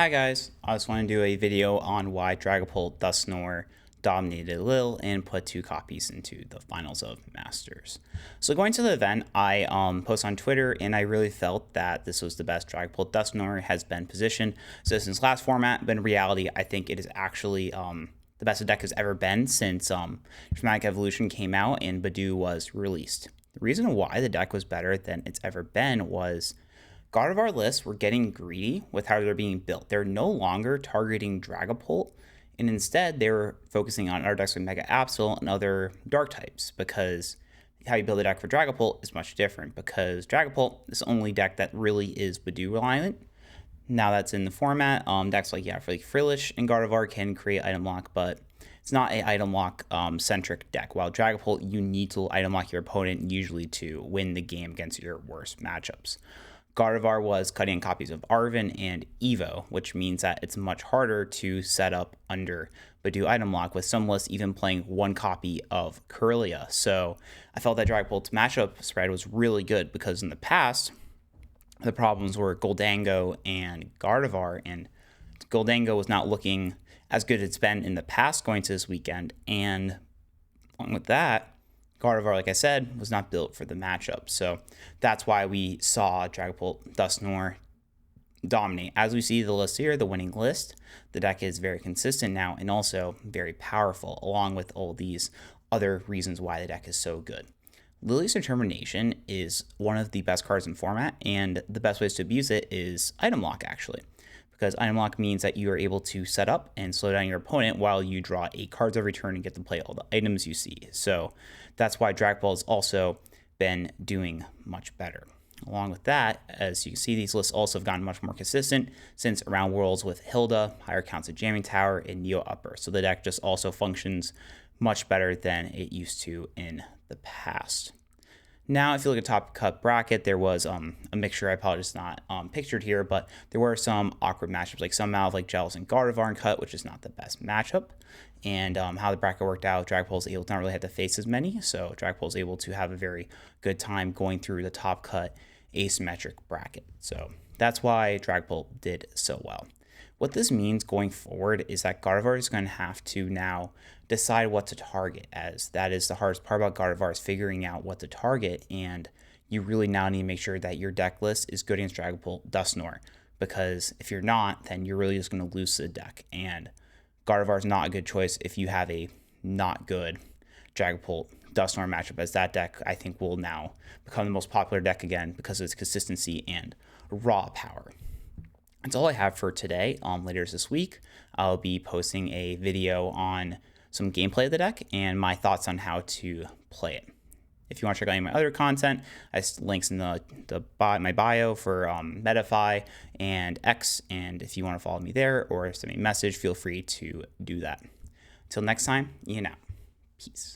Hi guys, I just want to do a video on why Dragapult Dusknoir dominated Lille and put 2 copies into the finals of Masters. So going to the event, I posted on Twitter and I really felt that this was the best Dragapult Dusknoir has been positioned. So since last format, but in reality, I think it is actually the best the deck has ever been since Dramatic Evolution came out and Badu was released. The reason why the deck was better than it's ever been was Gardevoir lists were getting greedy with how they're being built. They're no longer targeting Dragapult, and instead they were focusing on other decks like Mega Absol and other dark types, because how you build a deck for Dragapult is much different, because Dragapult is the only deck that really is Badu reliant. Now that's in the format, decks like Frillish and Gardevoir can create item lock, but it's not a item lock centric deck. While Dragapult, you need to item lock your opponent usually to win the game against your worst matchups. Gardevoir was cutting in copies of Arven and Evo, which means that it's much harder to set up under Badu item lock, with some lists even playing 1 copy of Kirlia. So I felt that Dragapult's matchup spread was really good, because in the past, the problems were Goldango and Gardevoir, and Goldango was not looking as good as it's been in the past going to this weekend, and along with that, Gardevoir, like I said, was not built for the matchup. So that's why we saw Dragapult Dusknoir dominate. As we see the list here, the winning list, the deck is very consistent now and also very powerful, along with all these other reasons why the deck is so good. Lily's Determination is one of the best cards in format, and the best ways to abuse it is item lock, actually. Because item lock means that you are able to set up and slow down your opponent while you draw 8 cards every turn and get to play all the items you see. So that's why Dragapult has also been doing much better. Along with that, as you can see, these lists also have gotten much more consistent since around Worlds with Hilda, higher counts of Jamming Tower, and Neo Upper. So the deck just also functions much better than it used to in the past. Now, if you look at top cut bracket, there was a mixture. I apologize, not pictured here, but there were some awkward matchups, like some out of like Gels and Gardevoir in cut, which is not the best matchup. And how the bracket worked out, Dragapult was able to not really have to face as many, so Dragapult was able to have a very good time going through the top cut asymmetric bracket. So that's why Dragapult did so well. What this means going forward is that Gardevoir is going to have to now decide what to target, as that is the hardest part about Gardevoir, is figuring out what to target, and you really now need to make sure that your deck list is good against Dragapult Dusknoir, because if you're not, then you're really just going to lose the deck, and Gardevoir is not a good choice if you have a not good Dragapult Dusknoir matchup, as that deck I think will now become the most popular deck again because of its consistency and raw power. That's all I have for today. Later this week, I'll be posting a video on some gameplay of the deck and my thoughts on how to play it. If you want to check out any of my other content, I have links in my bio for Metafy and X, and if you want to follow me there or send me a message, feel free to do that. Until next time, Ian out. Peace.